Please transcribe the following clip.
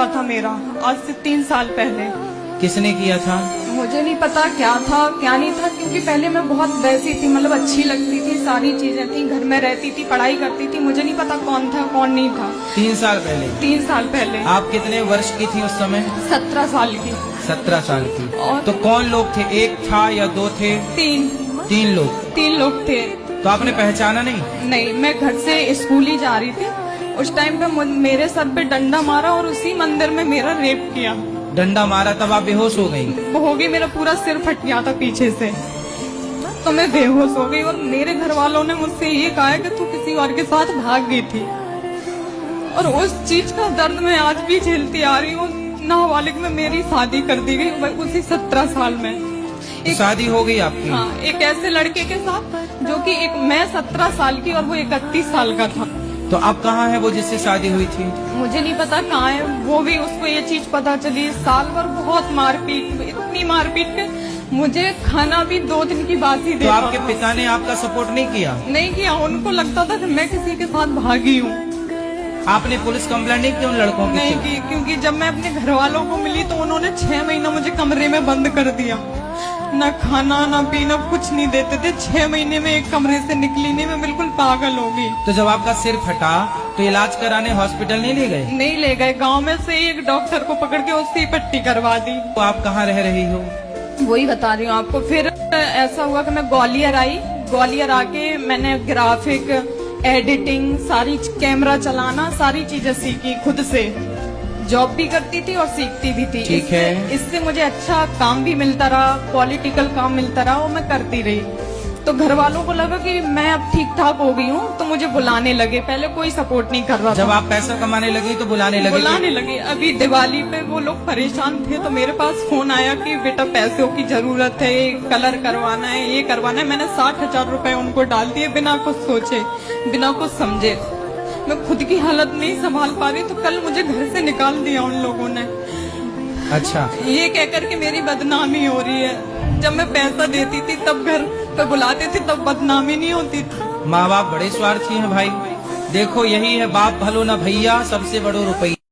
हुआ था मेरा आज से 3 साल पहले। किसने किया था? मुझे नहीं पता क्या था क्या नहीं था, क्योंकि पहले मैं बहुत वैसी थी, मतलब अच्छी लगती थी, सारी चीजें थी, घर में रहती थी, पढ़ाई करती थी। मुझे नहीं पता कौन था कौन नहीं था। 3 साल पहले? 3 साल पहले। आप कितने वर्ष की थी उस समय? 17 साल की। 17 साल की। और तो कौन लोग थे? एक था या 2 थे? 3 लोग। 3 लोग थे। तो आपने पहचाना नहीं? नहीं, मैं घर से स्कूल ही जा रही थी, उस टाइम पे मेरे सर पे डंडा मारा और उसी मंदिर में मेरा रेप किया। डंडा मारा तब आप बेहोश हो गई? वो हो गई, मेरा पूरा सिर फट गया था पीछे से, तो मैं बेहोश हो गई। और मेरे घर वालों ने मुझसे ये कहा कि तू किसी और के साथ भाग गई थी, और उस चीज का दर्द मैं आज भी झेलती आ रही हूँ। नाबालिग में मेरी शादी कर दी गई उसी 17 साल में। शादी हो गई आपकी? हाँ, एक ऐसे लड़के के साथ जो कि मैं 17 साल की और वो 31 साल का था। तो अब कहाँ है वो जिससे शादी हुई थी? मुझे नहीं पता कहाँ है वो भी, उसको ये चीज पता चली। साल भर बहुत मारपीट, इतनी मारपीट के मुझे खाना भी 2 दिन की बासी दे। तो आपके पिता ने आपका सपोर्ट नहीं किया? नहीं किया, उनको लगता था कि मैं किसी के साथ भागी हूँ। आपने पुलिस कंप्लेंट नहीं की उन लड़कों की? नहीं की, क्योंकि जब मैं अपने घर वालों को मिली तो उन्होंने 6 महीना मुझे कमरे में बंद कर दिया। न खाना न पीना कुछ नहीं देते थे। 6 महीने में एक कमरे से निकली नहीं, मैं बिल्कुल पागल हो गई। तो जब आपका सिर फटा तो इलाज कराने हॉस्पिटल नहीं ले गए? नहीं ले गए, गांव में से एक डॉक्टर को पकड़ के उससे पट्टी करवा दी। तो आप कहाँ रह रही हो? वही बता रही हूँ आपको। फिर ऐसा हुआ कि मैं ग्वालियर आई। ग्वालियर आके मैंने ग्राफिक, एडिटिंग, सारी कैमरा चलाना, सारी चीजें सीखी खुद से। जॉब भी करती थी और सीखती भी थी। ठीक है। इससे मुझे अच्छा काम भी मिलता रहा, पॉलिटिकल काम मिलता रहा, वो मैं करती रही। तो घर वालों को लगा कि मैं अब ठीक ठाक हो गई हूँ, तो मुझे बुलाने लगे। पहले कोई सपोर्ट नहीं कर रहा जब था। आप पैसा कमाने लगी तो बुलाने लगे? अभी दिवाली पे वो लोग परेशान थे, तो मेरे पास फोन आया कि बेटा पैसों की जरूरत है, कलर करवाना है, ये करवाना है। मैंने 60,000 रुपए उनको डाल दिए, बिना कुछ सोचे, बिना कुछ समझे। मैं खुद की हालत नहीं संभाल पा रही, तो कल मुझे घर से निकाल दिया उन लोगों ने। अच्छा। ये कहकर के मेरी बदनामी हो रही है। जब मैं पैसा देती थी तब घर पे बुलाते थे, तब बदनामी नहीं होती थी। माँ बाप बड़े स्वार्थी हैं भाई। देखो यही है बाप भलो न भैया, सबसे बड़ो रुपया।